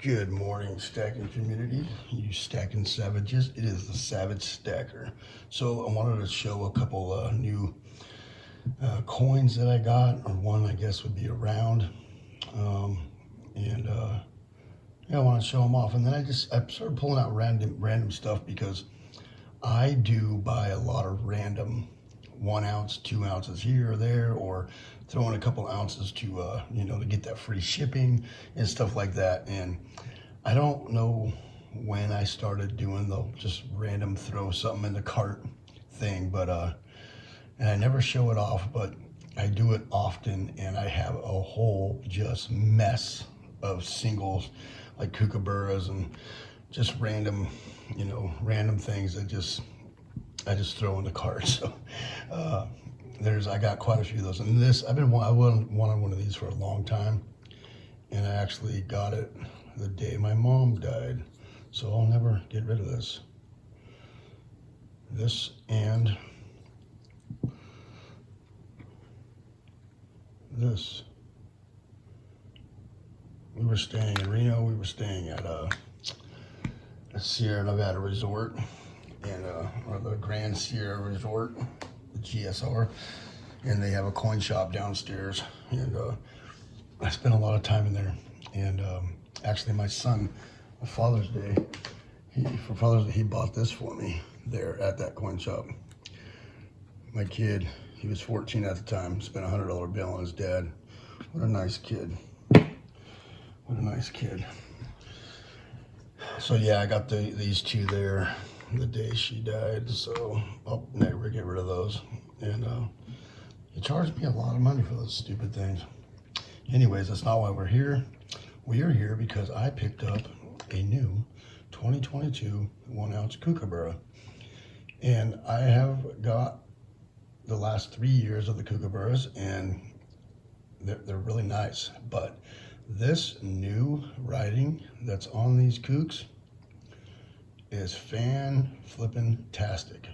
Good morning, stacking community. You stacking savages. It is the Savagestacker. So I wanted to show a couple new coins that I got, or one I guess would be a round. Yeah, I want to show them off. And then I started pulling out random stuff because I do buy a lot of random 1 ounce, 2 ounces here or there, or throw in a couple ounces to to get that free shipping and stuff like that. And I don't know when I started doing the just random throw something in the cart thing, but and I never show it off, but I do it often, and I have a whole just mess of singles like kookaburras and just random things that I just throw in the cart. So I got quite a few of those, and I wanted one of these for a long time, and I actually got it the day my mom died, so I'll never get rid of this. This and this. We were staying in Reno. We were staying at a Sierra Nevada resort, and or the Grand Sierra Resort, the GSR, and they have a coin shop downstairs, and I spent a lot of time in there. And actually, my son, for Father's Day, he bought this for me there at that coin shop. My kid, he was 14 at the time, spent a $100 bill on his dad. What a nice kid. What a nice kid. So yeah, I got these two there the day she died, so I'll never get rid of those. And he charged me a lot of money for those stupid things. Anyways, that's not why we're here. We are here because I picked up a new 2022 1 ounce kookaburra. And I have got the last 3 years of the kookaburras, and they're really nice. But this new writing that's on these kooks is fan-flippin-tastic.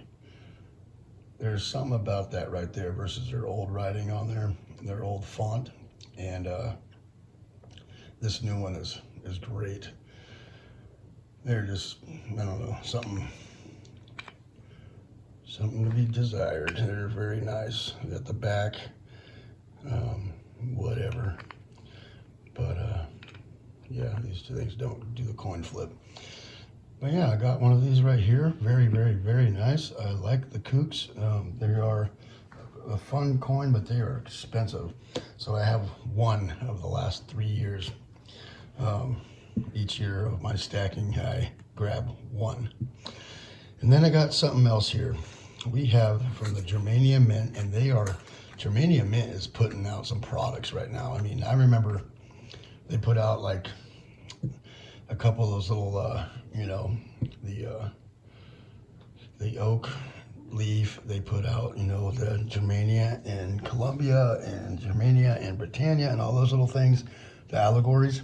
There's something about that right there versus their old writing on there, their old font. And this new one is great. They're just, I don't know, something to be desired. They're very nice. At the back, whatever. But yeah, these two things don't do the coin flip. But yeah, I got one of these right here. Very, very, very nice. I like the kooks. They are a fun coin, but they are expensive. So I have one of the last 3 years. Each year of my stacking, I grab one. And then I got something else here. We have from the Germania Mint, and Germania Mint is putting out some products right now. I mean, I remember they put out like a couple of those little, the oak leaf. They put out, the Germania and Colombia and Germania and Britannia and all those little things, the allegories.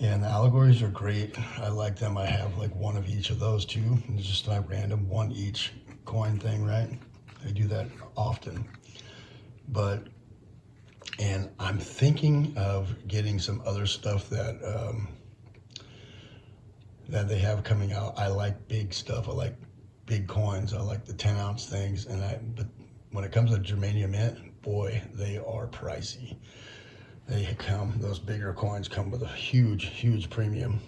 And the allegories are great. I like them. I have like one of each of those too. It's just a random one each coin thing, right? I do that often. And I'm thinking of getting some other stuff that they have coming out. I like big stuff. I like big coins. I like the 10 ounce things. But when it comes to Germania Mint, boy, they are pricey. Those bigger coins come with a huge, huge premium.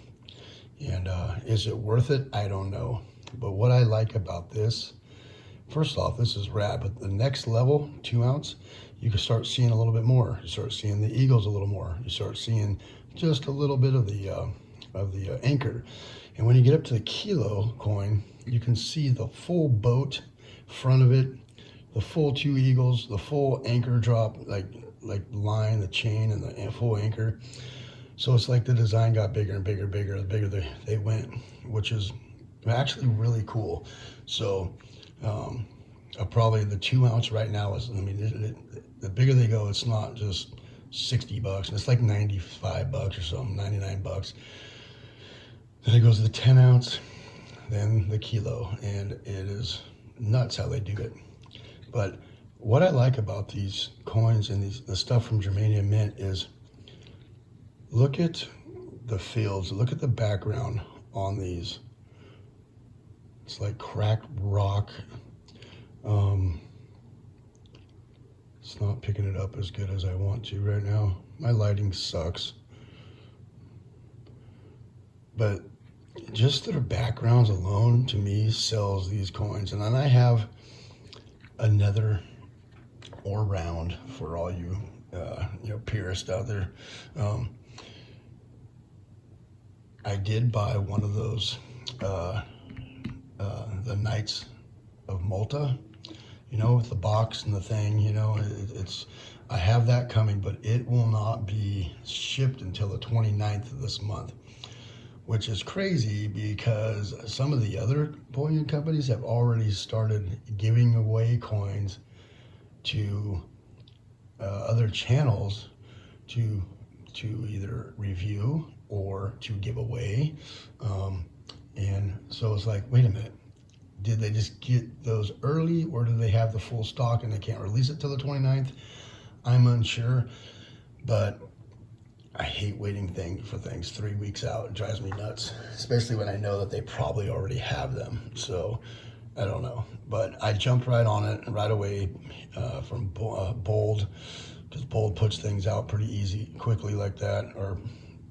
And is it worth it? I don't know. But what I like about this, first off, this is rad, but the next level, 2 ounce, you can start seeing a little bit more. You start seeing the eagles a little more. You start seeing just a little bit of the anchor. And when you get up to the kilo coin, you can see the full boat front of it, the full 2 eagles, the full anchor drop, like line, the chain, and the full anchor. So it's like the design got bigger and bigger, the bigger they went, which is actually really cool. So probably the 2 ounce right now is, the bigger they go, it's not just $60, it's like $95 or something, $99. Then it goes to the 10 ounce, then the kilo, and it is nuts how they do it. But what I like about these coins and the stuff from Germania Mint is, look at the fields. Look at the background on these. It's like cracked rock. It's not picking it up as good as I want to right now. My lighting sucks. But just their backgrounds alone, to me, sells these coins. And then I have another or round for all you, purists out there. I did buy one of those, the Knights of Malta, with the box and the thing. I have that coming, but it will not be shipped until the 29th of this month, which is crazy because some of the other bullion companies have already started giving away coins to other channels to either review or to give away. And so it's like, wait a minute, did they just get those early, or do they have the full stock and they can't release it till the 29th? I'm unsure, but I hate waiting for things 3 weeks out. It drives me nuts, especially when I know that they probably already have them. So I don't know, but I jumped right on it right away from Bold, because Bold puts things out pretty easy, quickly like that, or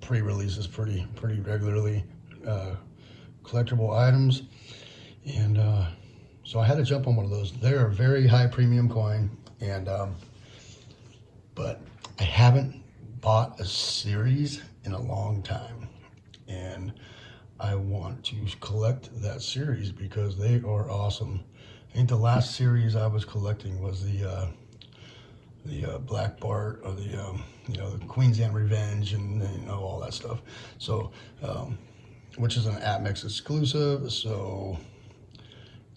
pre-releases pretty regularly, collectible items. And so I had to jump on one of those. They're a very high premium coin, and but I haven't bought a series in a long time, and I want to collect that series because they are awesome. I think the last series I was collecting was the Black Bart, or the Queen's End Revenge, and all that stuff. So, which is an APMEX exclusive. So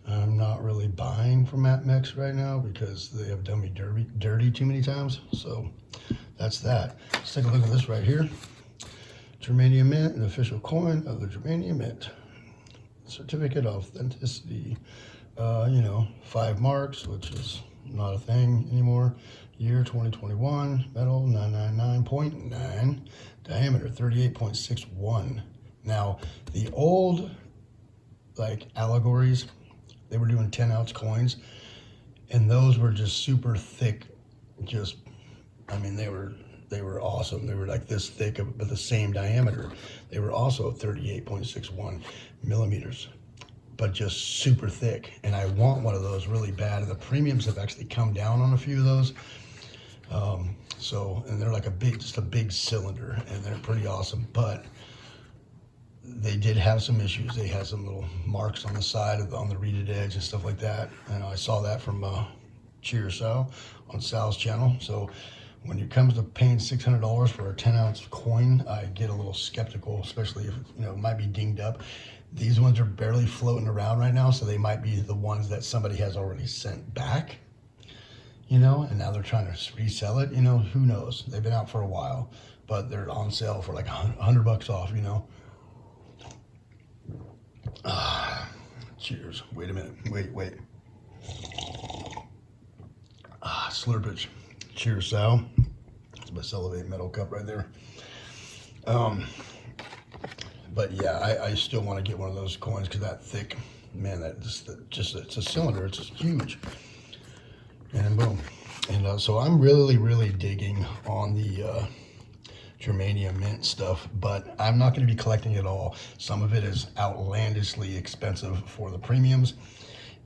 I'm not really buying from APMEX right now because they have done me dirty too many times. So that's that. Let's take a look at this right here. Germania Mint, an official coin of the Germania Mint. Certificate of authenticity, 5 marks, which is not a thing anymore. Year 2021, metal 999.9, diameter 38.61. Now, the old, allegories, they were doing 10-ounce coins, and those were just super thick. They were awesome. They were like this thick, but the same diameter. They were also 38.61 millimeters, but just super thick. And I want one of those really bad. And the premiums have actually come down on a few of those. And they're like just a big cylinder, and they're pretty awesome. But they did have some issues. They had some little marks on the side on the reeded edge and stuff like that. And I saw that from Cheers Sal on Sal's channel. So when it comes to paying $600 for a 10-ounce coin, I get a little skeptical, especially if it might be dinged up. These ones are barely floating around right now, so they might be the ones that somebody has already sent back, and now they're trying to resell it. Who knows? They've been out for a while, but they're on sale for like $100 off. Cheers. Wait a minute. Wait. Slurpage. Cheers, Sal. It's my Celivate metal cup right there. But yeah, I still want to get one of those coins because that thick, man, it's a cylinder. It's huge. And boom. And so I'm really digging on the Germania Mint stuff, but I'm not going to be collecting it all. Some of it is outlandishly expensive for the premiums,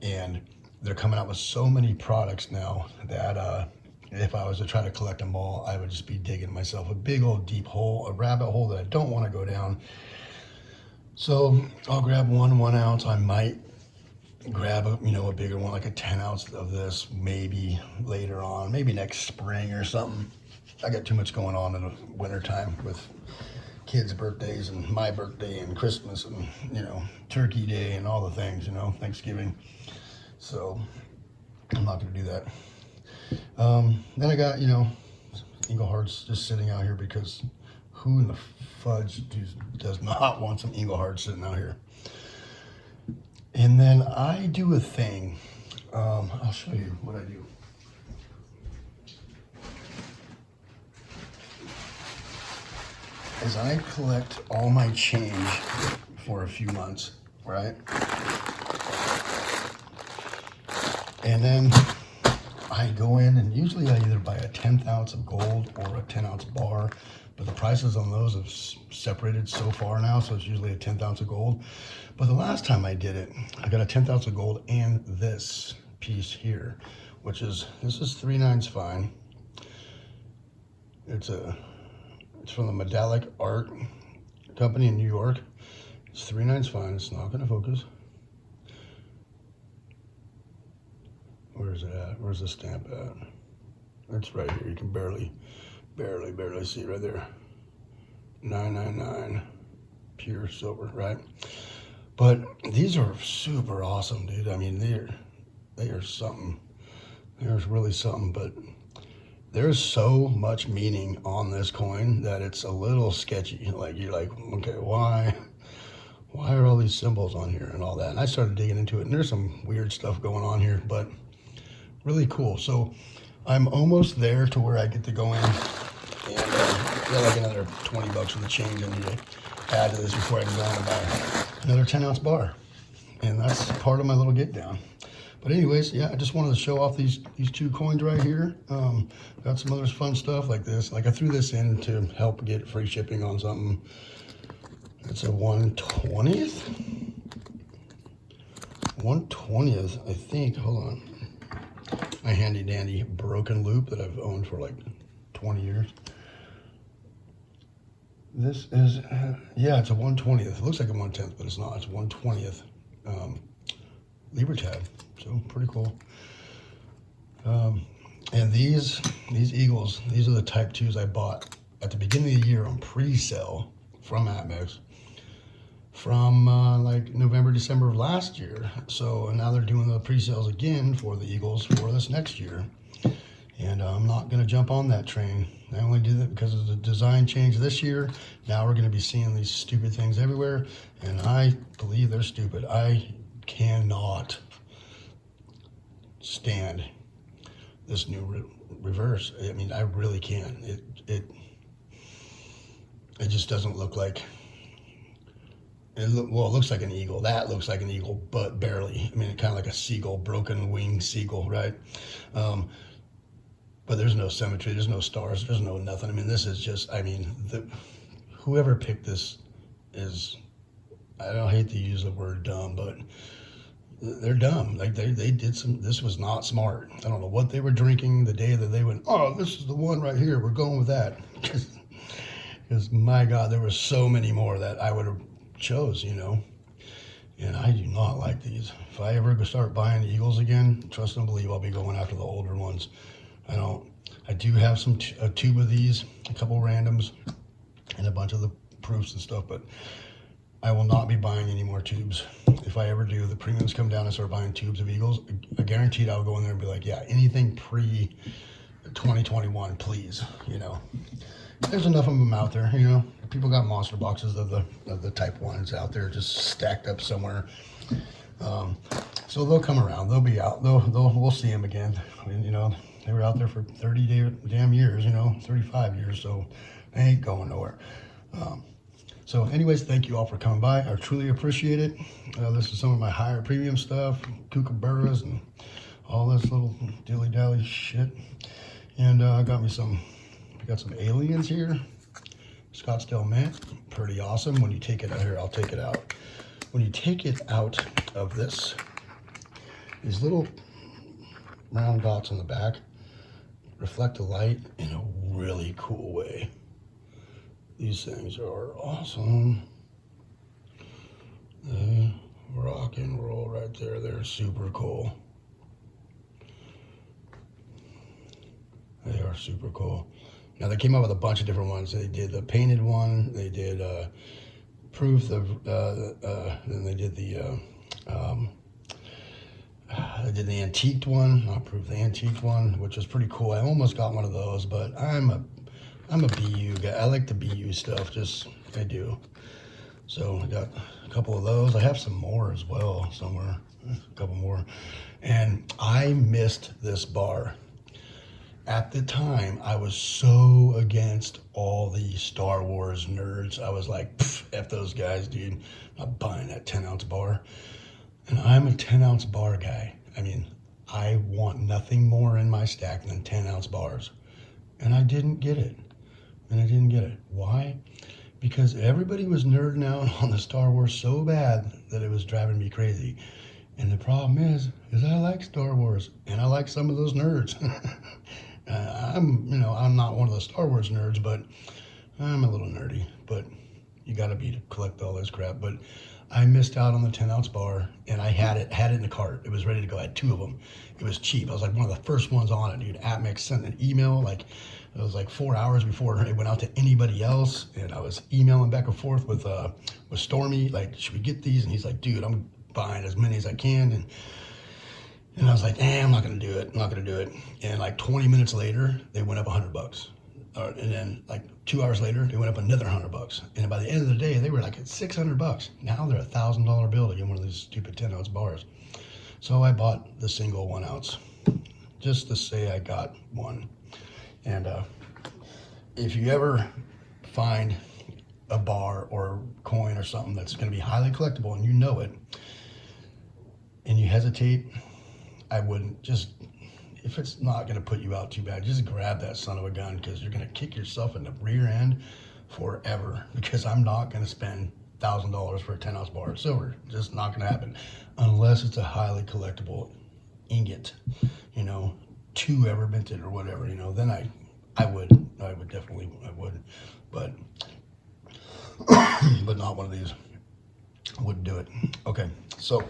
and they're coming out with so many products now that if I was to try to collect them all, I would just be digging myself a big old deep hole, a rabbit hole that I don't want to go down. So I'll grab 1 ounce. I might grab a bigger one, like a 10-ounce of this, maybe later on, maybe next spring or something. I got too much going on in the wintertime with kids' birthdays and my birthday and Christmas and, Turkey Day and all the things, Thanksgiving. So I'm not going to do that. Then I got, Eagle Hearts just sitting out here because who in the fudge does not want some Eagle Hearts sitting out here? And then I do a thing. I'll show you what I do. is I collect all my change for a few months, right? And then I go in and usually I either buy a 10th ounce of gold or a 10-ounce bar, but the prices on those have separated so far now, so it's usually a 10th ounce of gold. But the last time I did it, I got a 10th ounce of gold and this piece here, which is, this is 3/9 fine. It's from the Medallic Art Company in New York. It's 3/9 fine. It's not going to focus. Where's it at? Where's the stamp at? It's right here. You can barely see it right there. 999 pure silver, right? But these are super awesome, dude. I mean, they are something. There's really something, but there's so much meaning on this coin that it's a little sketchy. Like, you're like, okay, why are all these symbols on here and all that? And I started digging into it, and there's some weird stuff going on here, but really cool. So I'm almost there to where I get to go in and get like another 20 bucks for the change I need to add to this before I can go in and buy another 10-ounce bar. And that's part of my little get down. But anyways, yeah, I just wanted to show off these two coins right here. Got some other fun stuff like this. Like, I threw this in to help get free shipping on something. It's a 1/20th? 1/20th, I think. Hold on. My handy dandy broken loop that I've owned for like 20 years. This is, yeah, it's a 1/20th. It looks like a 1/10th, but it's not. It's 1/20th Libra tab. So pretty cool. And these Eagles, these are the Type 2s I bought at the beginning of the year on pre-sale from Atmex from like November, December of last year. So now they're doing the pre-sales again for the Eagles for this next year. And I'm not going to jump on that train. I only did it because of the design change this year. Now we're going to be seeing these stupid things everywhere. And I believe they're stupid. I cannot stand this new reverse. I mean, I really can. It just doesn't look like, well, it looks like an eagle. That looks like an eagle, but barely. I mean, kind of like a seagull, broken wing seagull, right? But there's no symmetry, there's no stars, there's no nothing. I mean, this is just, I mean, whoever picked this is, I don't hate to use the word dumb, but they're dumb. Like, they did some, this was not smart. I don't know what they were drinking the day that they went, oh, this is the one right here, we're going with that. Because my God, there were so many more that I would have chose, you know. And I do not like these. If I ever start buying Eagles again, trust and believe I'll be going after the older ones. I do have a tube of these, a couple randoms, and a bunch of the proofs and stuff, but I will not be buying any more tubes. If I ever do, the premiums come down and start buying tubes of Eagles, I guaranteed I'll go in there and be like, yeah, anything pre-2021, please, you know. There's enough of them out there, you know. People got monster boxes of the Type 1s out there just stacked up somewhere. So they'll come around, they'll be out, we'll see them again. I mean, you know, they were out there for 30 damn years, you know, 35 years, so they ain't going nowhere. So anyways, thank you all for coming by. I truly appreciate it. This is some of my higher premium stuff, kookaburras and all this little dilly-dally shit. And I got some aliens here. Scottsdale mint, pretty awesome. When you take it out here, I'll take it out. When you take it out of this, these little round dots on the back reflect the light in a really cool way. These things are awesome. They rock and roll right there. They're super cool. They are super cool. Now, they came out with a bunch of different ones. They did the painted one. They did proof of, then they did the antiqued one. Not proof, the antiqued one, which was pretty cool. I almost got one of those, but I'm a BU guy. I like the BU stuff, I do. So I got a couple of those. I have some more as well somewhere, a couple more. And I missed this bar at the time, I was so against all the Star Wars nerds. I was like, F those guys, dude. I'm not buying that 10-ounce bar. And I'm a 10-ounce bar guy. I mean, I want nothing more in my stack than 10-ounce bars. And I didn't get it. Why? Because everybody was nerding out on the Star Wars so bad that it was driving me crazy. And the problem is I like Star Wars and I like some of those nerds. I'm not one of the Star Wars nerds, but I'm a little nerdy. But you got to be to collect all this crap. But I missed out on the 10-ounce bar, and I had it in the cart. It was ready to go. I had 2 of them. It was cheap. I was like one of the first ones on it, dude. Atmix sent an email like it was like 4 hours before it went out to anybody else, and I was emailing back and forth with Stormy, like, should we get these? And he's like, dude, I'm buying as many as I can, and I was like, I'm not gonna do it. And like 20 minutes later, they went up $100. And then like 2 hours later, they went up another $100. And by the end of the day, they were like at $600. Now they're $1,000 bill to get one of these stupid 10-ounce bars. So I bought the single 1 ounce, just to say I got one. And if you ever find a bar or coin or something that's going to be highly collectible and you know it, and you hesitate, I wouldn't. Just, if it's not going to put you out too bad, just grab that son of a gun, because you're going to kick yourself in the rear end forever, because I'm not going to spend $1,000 for a 10-ounce bar of silver. Just not going to happen unless it's a highly collectible ingot, 2 ever minted or whatever, then I would definitely, but but not one of these. Wouldn't do it. Okay, so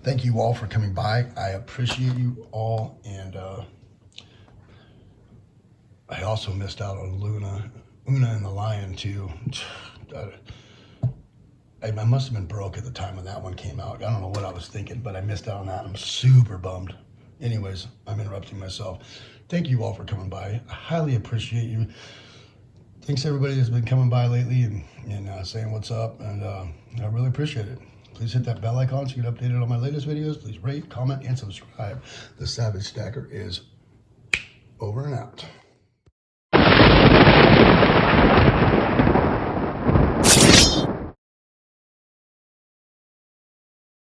thank you all for coming by. I appreciate you all, and I also missed out on Una and the Lion too. I must have been broke at the time when that one came out. I don't know what I was thinking, but I missed out on that. I'm super bummed. Anyways, I'm interrupting myself. Thank you all for coming by. I highly appreciate you. Thanks everybody that's been coming by lately and saying what's up, and I really appreciate it. Please hit that bell icon so you get updated on my latest videos. Please rate, comment, and subscribe. The Savagestacker is over and out.